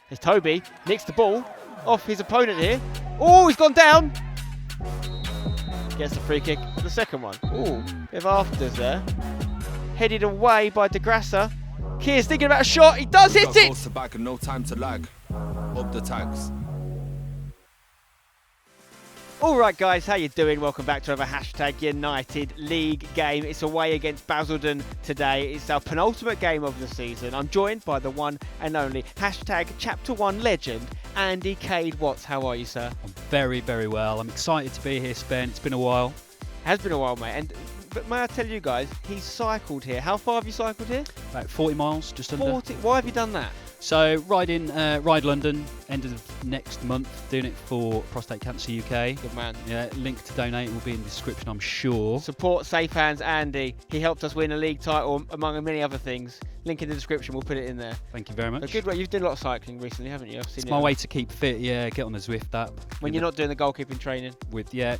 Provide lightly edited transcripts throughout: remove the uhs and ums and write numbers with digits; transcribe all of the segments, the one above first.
There's Toby, nicks the ball off his opponent here. Oh, he's gone down. Gets the free kick for the second one. Oh, bit of afters there. Headed away by De Grassa. Keir's thinking about a shot. He does hit it. To back and no time to lag. Up the tags. All right, guys, how you doing? Welcome back to another #United League game. It's away against Basildon today. It's our penultimate game of the season. I'm joined by the one and only #Chapter 1 legend, Andy Cade Watts. How are you, sir? I'm very, very well. I'm excited to be here, Spen. It's been a while. Has been a while, mate. But may I tell you guys, he's cycled here. How far have you cycled here? About 40 miles, just under. 40. Why have you done that? So, Ride London, end of next month, doing it for Prostate Cancer UK. Good man. Yeah, link to donate will be in the description, I'm sure. Support Safe Hands Andy. He helped us win a league title, among many other things. Link in the description, we'll put it in there. Thank you very much. But good work. You've done a lot of cycling recently, haven't you? I've seen it's my way to keep fit, yeah, get on the Zwift app. When you're not doing the goalkeeping training. Yeah.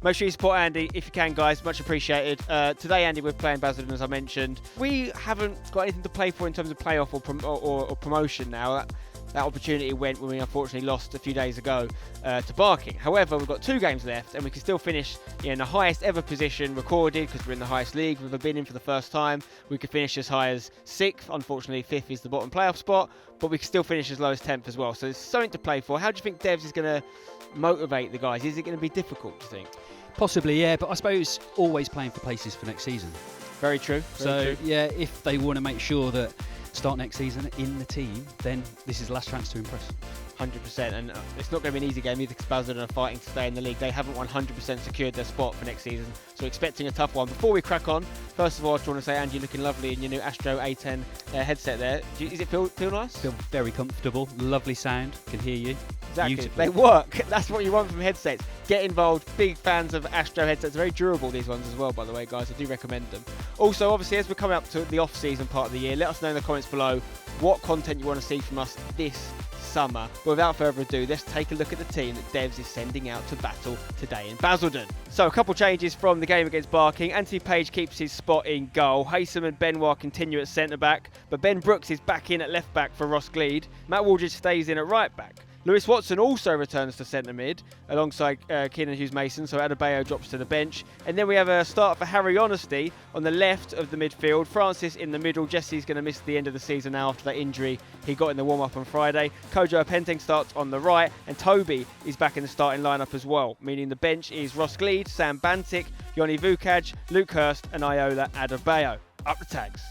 Make sure you support Andy if you can, guys. Much appreciated. Today, Andy, we're playing Basildon, as I mentioned. We haven't got anything to play for in terms of playoff or promotion now. That opportunity went when we unfortunately lost a few days ago to Barking. However, we've got 2 games left and we can still finish in the highest ever position recorded because we're in the highest league we've ever been in for the first time. We could finish as high as 6th. Unfortunately, 5th is the bottom playoff spot, but we can still finish as low as 10th as well. So there's something to play for. How do you think Devs is going to motivate the guys? Is it going to be difficult, do you think? Possibly, yeah, but I suppose always playing for places for next season. Very true. Very true. Yeah, if they want to make sure that start next season in the team, then this is the last chance to impress. 100%, and it's not going to be an easy game either because Basildon are fighting to stay in the league. They haven't 100% secured their spot for next season, so expecting a tough one. Before we crack on, first of all, I just want to say, Andy, you're looking lovely in your new Astro A10 headset there. Does it feel nice? Feel very comfortable, lovely sound, can hear you. Exactly, beautifully. They work. That's what you want from headsets. Get involved. Big fans of Astro headsets. Very durable, these ones as well, by the way, guys. I do recommend them. Also, obviously, as we're coming up to the off-season part of the year, let us know in the comments below what content you want to see from us this summer. But without further ado, let's take a look at the team that Devs is sending out to battle today in Basildon. So a couple changes from the game against Barking. Anthony Page keeps his spot in goal. Haysom and Benoit continue at centre-back, but Ben Brooks is back in at left-back for Ross Gleed. Matt Waldridge stays in at right-back. Lewis Watson also returns to centre mid alongside Keenan Hughes-Mason, so Adebayo drops to the bench. And then we have a start for Harry Honesty on the left of the midfield. Francis in the middle. Jesse's going to miss the end of the season now after that injury he got in the warm-up on Friday. Kojo Apenteng starts on the right, and Toby is back in the starting lineup as well, meaning the bench is Ross Gleed, Sam Bantic, Yoni Vukaj, Luke Hurst and Iola Adebayo. Up the tags.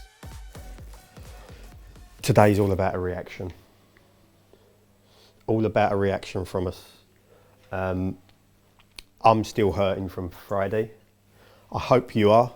Today's all about a reaction. All about a reaction from us. I'm still hurting from Friday. I hope you are.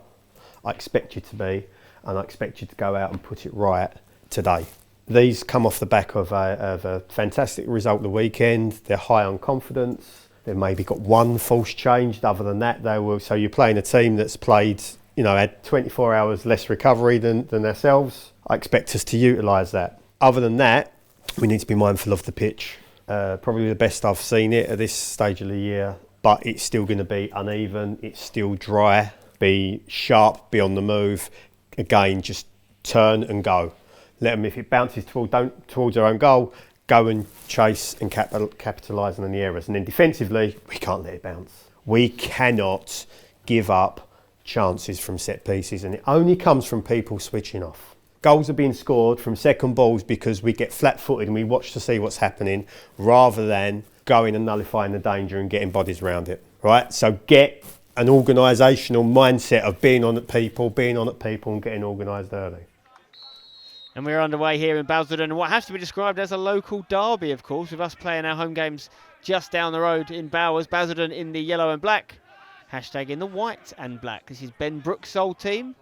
I expect you to be, and I expect you to go out and put it right today. These come off the back of a fantastic result the weekend. They're high on confidence. They've maybe got one false change. Other than that, so you're playing a team that's played, had 24 hours less recovery than ourselves. I expect us to utilise that. Other than that, we need to be mindful of the pitch. Probably the best I've seen it at this stage of the year, but it's still going to be uneven. It's still dry. Be sharp, be on the move. Again, just turn and go. Let them, if it bounces towards their own goal, go and chase and capitalise on the errors. And then defensively, we can't let it bounce. We cannot give up chances from set pieces, and it only comes from people switching off. Goals are being scored from second balls because we get flat-footed and we watch to see what's happening rather than going and nullifying the danger and getting bodies around it, right? So get an organisational mindset of being on at people and getting organised early. And we're underway here in Basildon, what has to be described as a local derby, of course, with us playing our home games just down the road in Bowers. Basildon in the yellow and black, in the white and black. This is Ben Brooks' old team.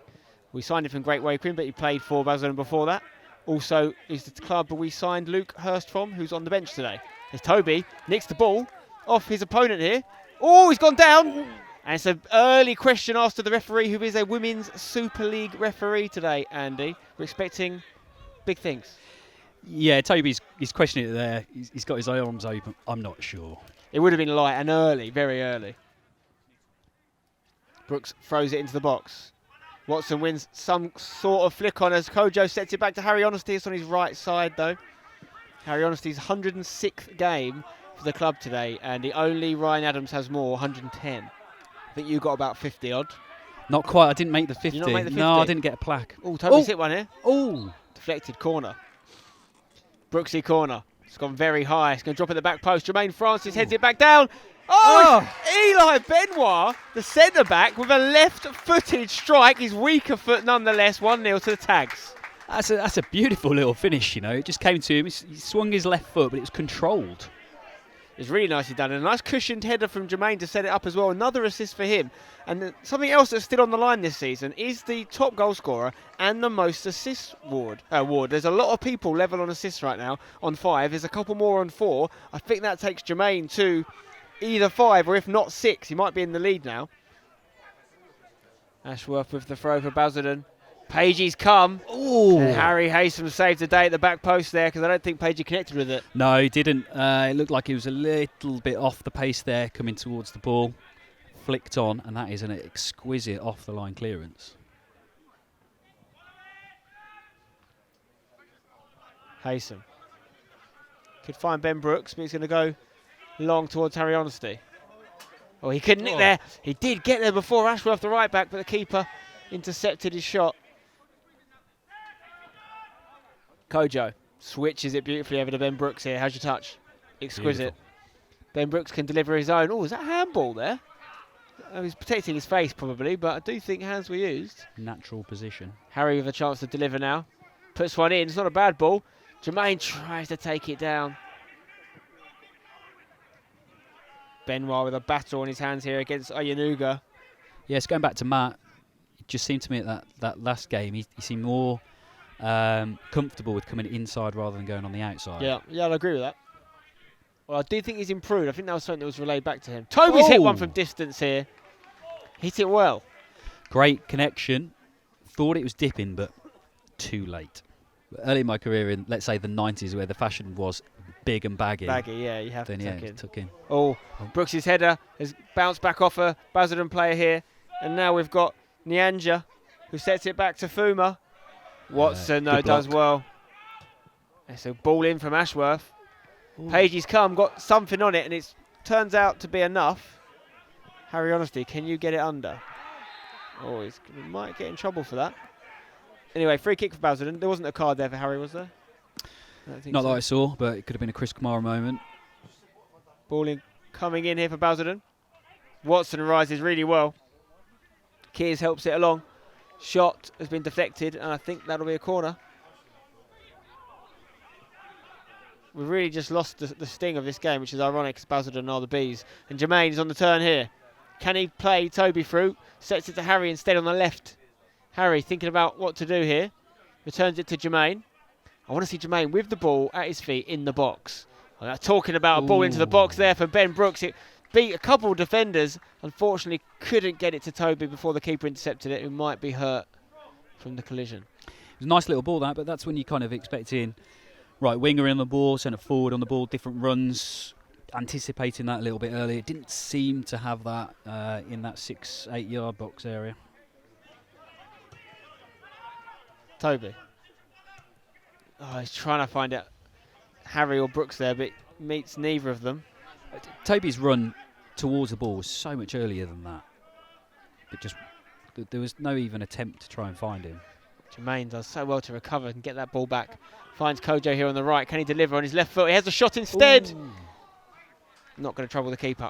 We signed him from Great Wakering, but he played for Basildon before that. Also is the club we signed Luke Hurst from, who's on the bench today. There's Toby, nicks the ball off his opponent here. Oh, he's gone down! And it's an early question asked to the referee, who is a Women's Super League referee today, Andy. We're expecting big things. Yeah, Toby's questioning it there. He's got his arms open. I'm not sure. It would have been light and early, very early. Brooks throws it into the box. Watson wins some sort of flick on as Kojo sets it back to Harry Honesty. It's on his right side, though. Harry Honesty's 106th game for the club today, and the only Ryan Adams has more, 110. I think you got about 50 odd. Not quite. I didn't make the 50. Did you not make the 50? No, I didn't get a plaque. Oh, Toby's hit one here. Oh. Deflected corner. Brooksy corner. It's gone very high. It's going to drop at the back post. Jermaine Francis heads it back down. Oh, Eli Benoit, the centre-back, with a left-footed strike. His weaker foot nonetheless. 1-0 to the Tags. That's a beautiful little finish, you know. It just came to him. He swung his left foot, but it was controlled. It's really nicely done. And a nice cushioned header from Jermaine to set it up as well. Another assist for him. And something else that's still on the line this season is the top goal scorer and the most assists award. There's a lot of people level on assists right now on 5. There's a couple more on 4. I think that takes Jermaine to either 5 or if not 6. He might be in the lead now. Ashworth with the throw for Basildon. Pagey's come. Oh! And Harry Haysom saved the day at the back post there because I don't think Pagey connected with it. No, he didn't. It looked like he was a little bit off the pace there, coming towards the ball. Flicked on, and that is an exquisite off-the-line clearance. Haysom. Could find Ben Brooks, but he's going to go long towards Harry Honesty. Oh, he couldn't nick there. He did get there before Ashworth, the right back, but the keeper intercepted his shot. Kojo switches it beautifully over to Ben Brooks here. How's your touch? Exquisite. Beautiful. Ben Brooks can deliver his own. Oh, is that handball there? He's protecting his face probably, but I do think hands were used. Natural position. Harry with a chance to deliver now. Puts one in. It's not a bad ball. Jermaine tries to take it down. Benoit with a battle on his hands here against Oyenuga. Yes, going back to Matt, it just seemed to me at that last game, he seemed more comfortable with coming inside rather than going on the outside. Yeah, I'd agree with that. Well, I do think he's improved. I think that was something that was relayed back to him. Toby's hit one from distance here. Hit it well. Great connection. Thought it was dipping, but too late. Early in my career in, let's say, the 90s, where the fashion was big and baggy. Baggy, yeah, you have to tuck in. Oh, Brooks' header has bounced back off a Basildon player here. And now we've got Nyanja, who sets it back to Fuma. Watson, though, does well. It's a ball in from Ashworth. Pagey's come, got something on it, and it turns out to be enough. Harry Honesty, can you get it under? Oh, he might get in trouble for that. Anyway, free kick for Basildon. There wasn't a card there for Harry, was there? Not that I saw, but it could have been a Chris Kamara moment. Ball coming in here for Basildon. Watson rises really well. Kears helps it along. Shot has been deflected, and I think that'll be a corner. We've really just lost the sting of this game, which is ironic because Basildon are the Bees. And Jermaine is on the turn here. Can he play Toby through? Sets it to Harry instead on the left. Harry thinking about what to do here. Returns it to Jermaine. I want to see Jermaine with the ball at his feet in the box. Talking about a ball into the box there for Ben Brooks. It beat a couple of defenders. Unfortunately, couldn't get it to Toby before the keeper intercepted it, who might be hurt from the collision. It was a nice little ball, that, but that's when you kind of expecting right winger in the ball, centre forward on the ball, different runs, anticipating that a little bit early. It didn't seem to have that in that 6-8 yard box area. Toby. Oh, he's trying to find out Harry or Brooks there, but meets neither of them. Toby's run towards the ball was so much earlier than that. But just there was no even attempt to try and find him. Jermaine does so well to recover and get that ball back. Finds Kojo here on the right. Can he deliver on his left foot? He has a shot instead. Ooh. Not going to trouble the keeper.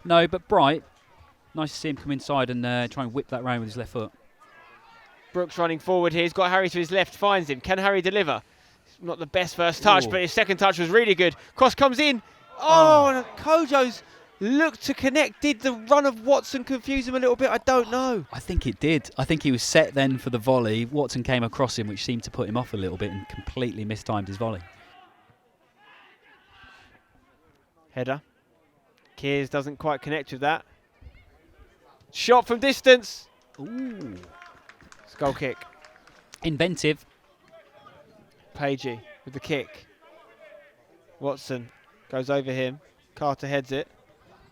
No, but Bright. Nice to see him come inside and try and whip that round with his left foot. Brooks running forward here. He's got Harry to his left. Finds him. Can Harry deliver? Not the best first touch, but his second touch was really good. Cross comes in. And Kojo's looked to connect. Did the run of Watson confuse him a little bit? I don't know. I think it did. I think he was set then for the volley. Watson came across him, which seemed to put him off a little bit and completely mistimed his volley. Header. Kears doesn't quite connect with that. Shot from distance. Ooh. It's a goal kick. Inventive. Pagey with the kick. Watson goes over him. Carter heads it.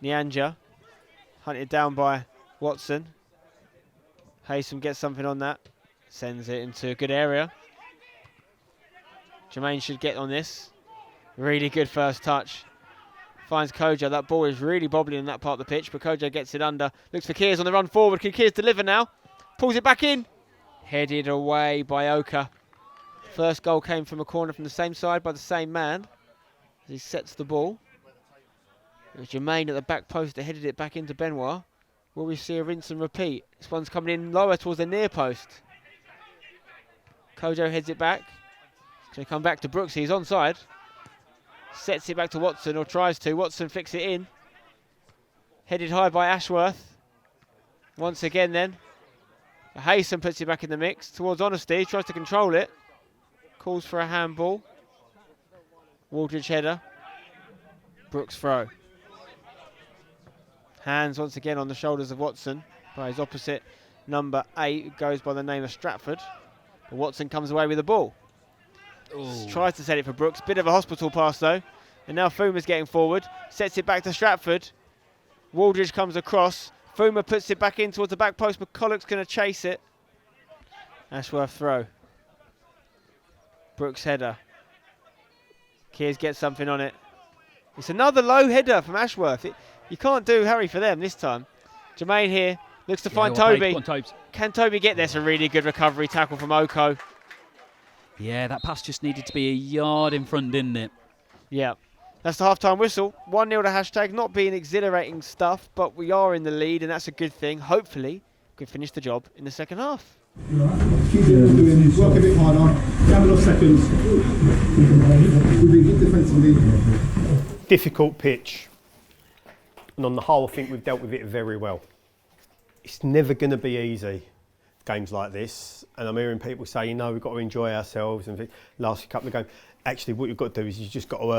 Nyanja hunted down by Watson. Haysom gets something on that. Sends it into a good area. Jermaine should get on this. Really good first touch. Finds Kojo. That ball is really bobbling in that part of the pitch, but Kojo gets it under. Looks for Kears on the run forward. Can Kears deliver now? Pulls it back in. Headed away by Oka. First goal came from a corner from the same side by the same man. As he sets the ball. It was Jermaine at the back post that headed it back into Benoit. Will we see a rinse and repeat? This one's coming in lower towards the near post. Kojo heads it back. It's going to come back to Brooks. He's onside. Sets it back to Watson, or tries to. Watson flicks it in. Headed high by Ashworth. Once again then. Hayson puts it back in the mix. Towards Honesty. Tries to control it. Calls for a handball. Waldridge header. Brooks throw. Hands once again on the shoulders of Watson by his opposite, number 8, who goes by the name of Stratford. But Watson comes away with the ball. Tries to set it for Brooks. Bit of a hospital pass though. And now Fuma's getting forward. Sets it back to Stratford. Waldridge comes across. Fuma puts it back in towards the back post. McCulloch's going to chase it. Ashworth throw. Brooks header. Kears gets something on it. It's another low header from Ashworth. You can't do Harry for them this time. Jermaine here looks to find Toby. Can Toby get there? It's a really good recovery tackle from Oko. Yeah, that pass just needed to be a yard in front, didn't it? Yeah. That's the half-time whistle. 1-0 to Hashtag. Not being exhilarating stuff, but we are in the lead, and that's a good thing. Hopefully, we can finish the job in the second half. Keep doing this, work a bit harder, couple of seconds. We've been good defensively. Difficult pitch. And on the whole, I think we've dealt with it very well. It's never going to be easy, games like this. And I'm hearing people say, you know, we've got to enjoy ourselves. And last couple of games, actually, what you've got to do is you've just got to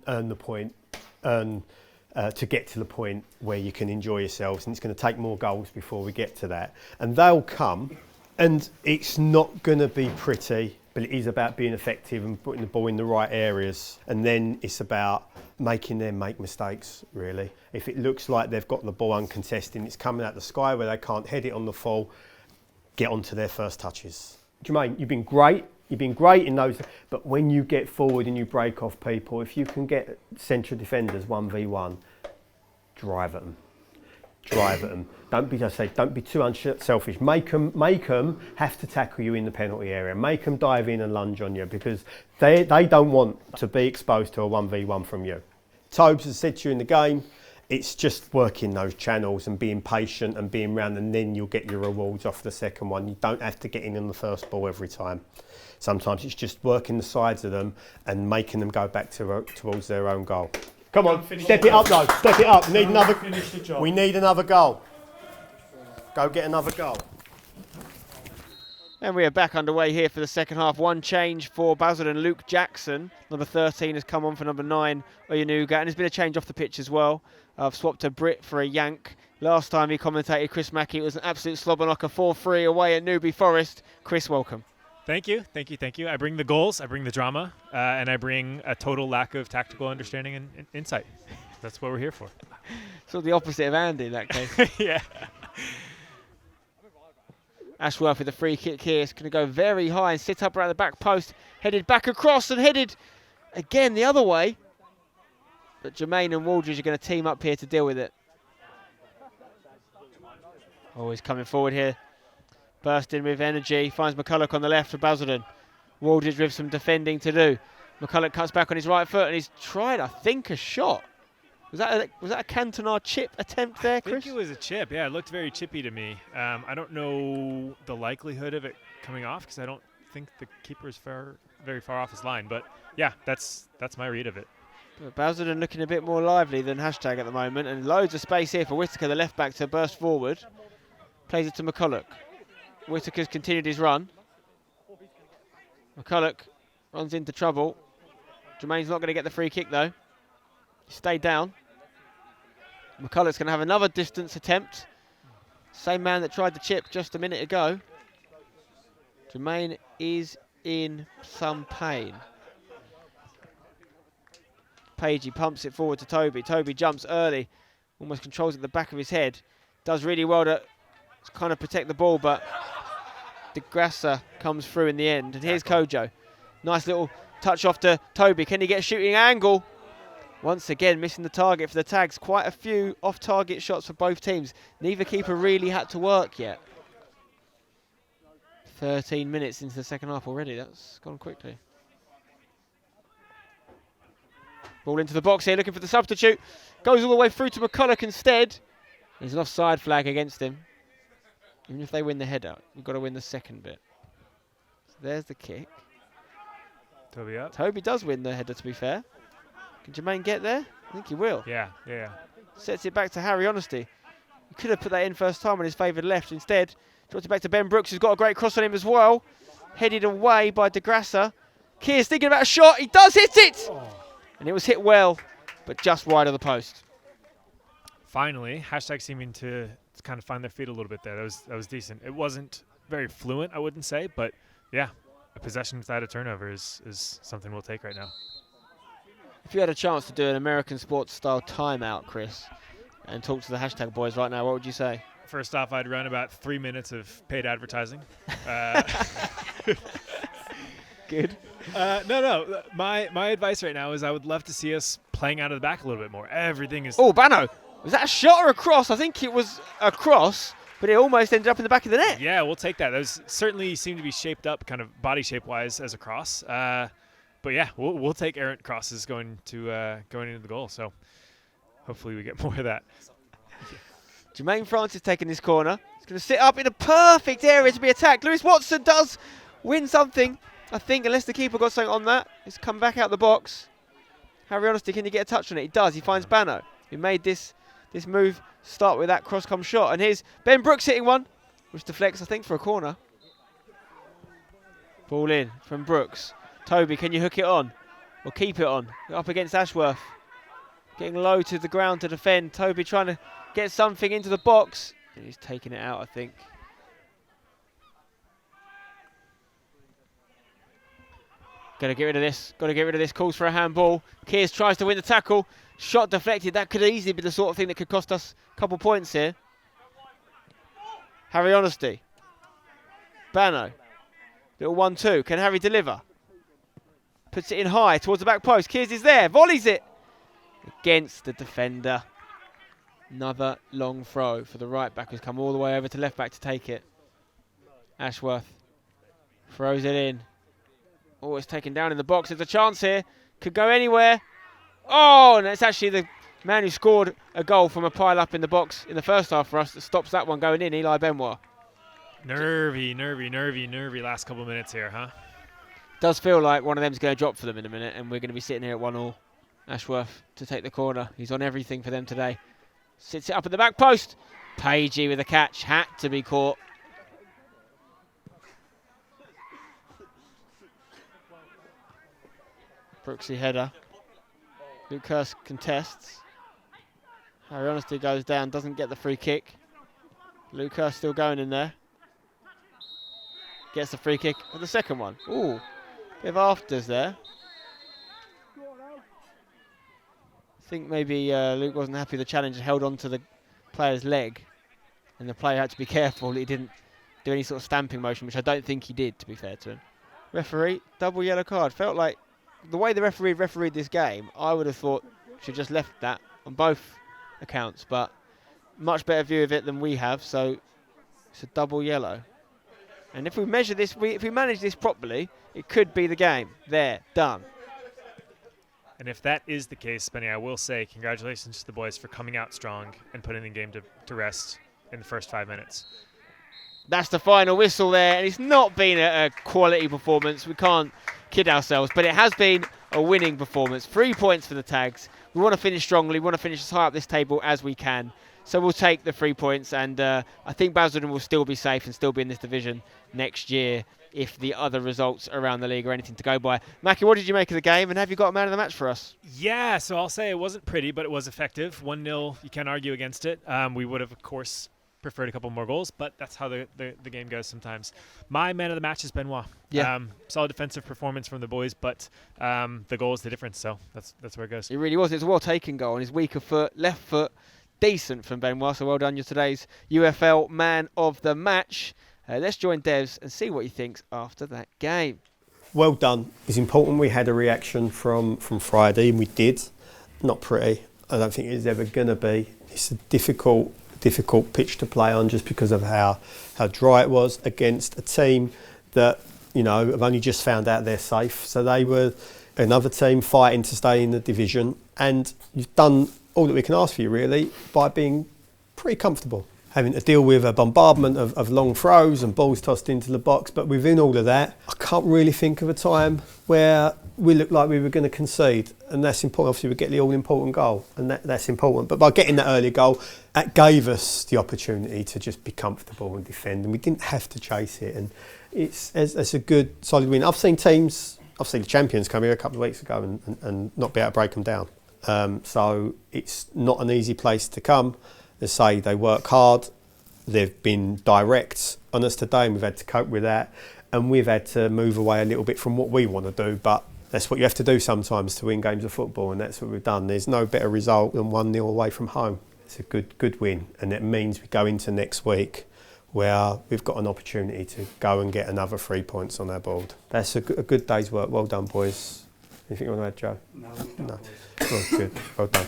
earn the point, to get to the point where you can enjoy yourselves. And it's going to take more goals before we get to that. And they'll come. And it's not going to be pretty, but it is about being effective and putting the ball in the right areas. And then it's about making them make mistakes, really. If it looks like they've got the ball uncontested and it's coming out the sky where they can't head it on the full, get onto their first touches. Jermaine, you've been great. You've been great in those, but when you get forward and you break off people, if you can get central defenders 1v1, drive at them. Drive at them. Don't be too unselfish. Make them have to tackle you in the penalty area. Make them dive in and lunge on you because they don't want to be exposed to a 1v1 from you. Tobes has said to you in the game, it's just working those channels and being patient and being round, and then you'll get your rewards off the second one. You don't have to get in on the first ball every time. Sometimes it's just working the sides of them and making them go back towards their own goal. Come on, step it up though, step it up. We need another goal. Go get another goal. And we are back underway here for the second half. One change for Basildon, Luke Jackson. Number 13 has come on for number 9, Oyanuga. And there's been a change off the pitch as well. I've swapped a Brit for a Yank. Last time he commentated, Chris Mackey. It was an absolute slobber knocker, 4-3 away at Newby Forest. Chris, welcome. Thank you. I bring the goals, I bring the drama, and I bring a total lack of tactical understanding and insight. That's what we're here for. Sort of the opposite of Andy in that case. Yeah. Ashworth with a free kick here. It's going to go very high and sit up around the back post. Headed back across and headed again the other way. But Jermaine and Waldridge are going to team up here to deal with it. Always coming forward here. Bursting with energy. Finds McCulloch on the left for Basildon. Waldridge with some defending to do. McCulloch cuts back on his right foot and he's tried, I think, a shot. Was that a Cantona chip attempt there, Chris? I think it was a chip. Yeah, it looked very chippy to me. I don't know the likelihood of it coming off because I don't think the keeper is very far off his line. But yeah, that's my read of it. But Basildon looking a bit more lively than Hashtag at the moment, and loads of space here for Whittaker, the left back, to burst forward. Plays it to McCulloch. Whittaker's continued his run. McCulloch runs into trouble. Jermaine's not going to get the free kick though. He stayed down. McCulloch's going to have another distance attempt. Same man that tried the chip just a minute ago. Jermaine is in some pain. Pagey pumps it forward to Toby. Toby jumps early. Almost controls it at the back of his head. Does really well to kind of protect the ball, but De Grassa comes through in the end. And here's Kojo. Nice little Touch off to Toby. Can he get a shooting angle? Once again, missing the target for the Tags. Quite a few off-target shots for both teams. Neither keeper really had to work yet. 13 minutes into the second half already. That's gone quickly. Ball into the box here, looking for the substitute. Goes all the way through to McCulloch instead. There's an offside flag against him. Even if they win the header, we've got to win the second bit. So there's the kick. Toby up. Toby does win the header, to be fair. Can Jermaine get there? I think he will. Yeah. Sets it back to Harry Honesty. He could have put that in first time on his favoured left. Instead, dropped it back to Ben Brooks, who's got a great cross on him as well. Headed away by De Grassa. Keir's thinking about a shot. He does hit it! Oh. And it was hit well, but just wide of the post. Finally, hashtag seeming to kind of find their feet a little bit there. That was decent. It wasn't very fluent, I wouldn't say, but yeah, a possession without a turnover is something we'll take right now. If you had a chance to do an American sports style timeout, Chris, and talk to the hashtag boys right now, what would you say? First off, I'd run about 3 minutes of paid advertising. Good. No. My advice right now is I would love to see us playing out of the back a little bit more. Everything is... Oh, Bano. Was that a shot or a cross? I think it was a cross, but it almost ended up in the back of the net. Yeah, we'll take that. Those certainly seem to be shaped up kind of body shape-wise as a cross. But yeah, we'll take errant crosses going into the goal. So hopefully we get more of that. Jermaine Francis taking this corner. He's going to sit up in a perfect area to be attacked. Lewis Watson does win something, I think, unless the keeper got something on that. He's come back out the box. Harry Honesty, can he get a touch on it? He does. He finds Bano, who made this move start with that cross-come shot. And here's Ben Brooks hitting one, which deflects, I think, for a corner. Ball in from Brooks. Toby, can you hook it on? Or keep it on? Up against Ashworth. Getting low to the ground to defend. Toby trying to get something into the box. And he's taking it out, I think. Got to get rid of this. Calls for a handball. Kears tries to win the tackle. Shot deflected. That could easily be the sort of thing that could cost us a couple points here. Harry Honesty. Bano. Little 1-2. Can Harry deliver? Puts it in high towards the back post. Kears is there. Volleys it. Against the defender. Another long throw for the right back who's come all the way over to left back to take it. Ashworth. Throws it in. Oh, it's taken down in the box. There's a chance here. Could go anywhere. Oh, and it's actually the man who scored a goal from a pile up in the box in the first half for us that stops that one going in, Eli Benoit. Nervy last couple of minutes here, huh? Does feel like one of them's going to drop for them in a minute, and we're going to be sitting here at 1-1. Ashworth to take the corner. He's on everything for them today. Sits it up at the back post. Pagey with a catch. Had to be caught. Brooksy header. Lucas contests. Harry Honesty goes down, doesn't get the free kick. Lucas still going in there. Gets the free kick for the second one. Ooh, bit of afters there. I think maybe Luke wasn't happy the challenger held on to the player's leg, and the player had to be careful that he didn't do any sort of stamping motion, which I don't think he did, to be fair to him. Referee, double yellow card. Felt like the way the referee refereed this game, I would have thought should just left that on both accounts, but much better view of it than we have, so it's a double yellow. And if we measure this, if we manage this properly, it could be the game. There, done. And if that is the case, Benny, I will say congratulations to the boys for coming out strong and putting the game to rest in the first 5 minutes. That's the final whistle there, and it's not been a quality performance. We can't kid ourselves, but it has been a winning performance. 3 points for the Tags. We want to finish strongly. We want to finish as high up this table as we can. So we'll take the 3 points, and I think Basildon will still be safe and still be in this division next year if the other results around the league are anything to go by. Mackie, what did you make of the game, and have you got a man of the match for us? Yeah, so I'll say it wasn't pretty, but it was effective. 1-0, you can't argue against it. We would have, of course, preferred a couple more goals, but that's how the game goes sometimes. My man of the match is Benoit. Yeah. Solid defensive performance from the boys, but the goal is the difference, so that's where it goes. It really was. It was a well-taken goal on his weaker foot, left foot. Decent from Benoit, so well done. You're today's UFL man of the match. Let's join Devs and see what he thinks after that game. well done is important. We had a reaction from Friday, and we did. Not pretty. I don't think it's ever going to be. It's a difficult pitch to play on just because of how dry it was against a team that, you know, have only just found out they're safe. So they were another team fighting to stay in the division, and you've done all that we can ask for you, really, by being pretty comfortable. Having to deal with a bombardment of long throws and balls tossed into the box, but within all of that, I can't really think of a time where we looked like we were going to concede, and that's important. Obviously, we get the all-important goal, and that's important. But by getting that early goal, that gave us the opportunity to just be comfortable and defend, and we didn't have to chase it. And it's a good, solid win. I've seen the champions come here a couple of weeks ago and not be able to break them down. So it's not an easy place to come. They say they work hard. They've been direct on us today, and we've had to cope with that. And we've had to move away a little bit from what we want to do, but that's what you have to do sometimes to win games of football, and that's what we've done. There's no better result than 1-0 away from home. It's a good win, and it means we go into next week where we've got an opportunity to go and get another 3 points on our board. That's a good day's work. Well done, boys. Anything you want to add, Joe? No. Oh, good. Well done.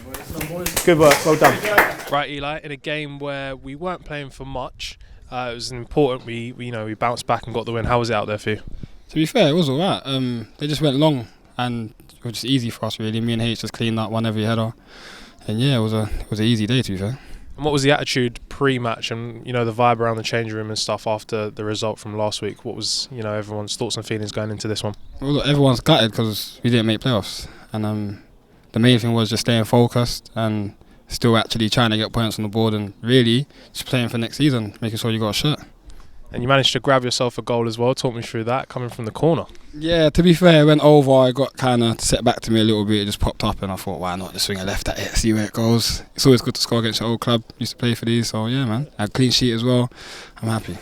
Good work. Well done. Right, Eli. In a game where we weren't playing for much, it was important. We bounced back and got the win. How was it out there for you? To be fair, it was all right. They just went long, and it was just easy for us, really. Me and H just cleaned up, won every header, and yeah, it was an easy day, to be fair. And what was the attitude pre-match, and the vibe around the changing room and stuff after the result from last week? What was everyone's thoughts and feelings going into this one? Well, look, everyone's gutted because we didn't make playoffs, and the main thing was just staying focused and still actually trying to get points on the board, and really just playing for next season, making sure you got a shot. And you managed to grab yourself a goal as well. Talk me through that, coming from the corner. Yeah, to be fair, it went over. It got kind of set back to me a little bit. It just popped up, and I thought, why not just swing a left at it, see where it goes. It's always good to score against your old club. Used to play for these, so yeah, man. I had a clean sheet as well. I'm happy.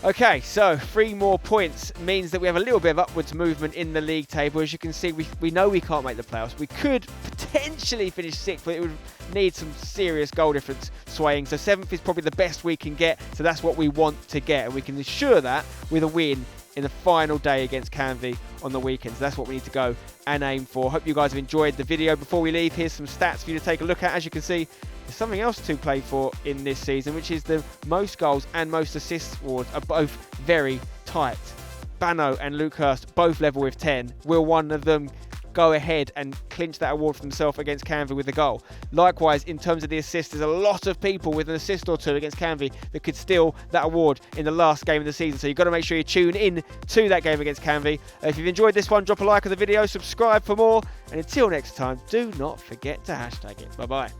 Okay, so 3 more points means that we have a little bit of upwards movement in the league table. As you can see, we know we can't make the playoffs. We could potentially finish 6th, but it would need some serious goal difference swaying. So 7th is probably the best we can get. So that's what we want to get, and we can ensure that with a win in the final day against Canvey on the weekend. So that's what we need to go and aim for. Hope you guys have enjoyed the video. Before we leave, here's some stats for you to take a look at. As you can see, there's something else to play for in this season, which is the most goals and most assists awards are both very tight. Bano and Luke Hurst both level with 10. Will one of them go ahead and clinch that award for himself against Canvey with a goal? Likewise, in terms of the assists, there's a lot of people with an assist or two against Canvey that could steal that award in the last game of the season. So you've got to make sure you tune in to that game against Canvey. If you've enjoyed this one, drop a like on the video, subscribe for more, and until next time, do not forget to hashtag it. Bye-bye.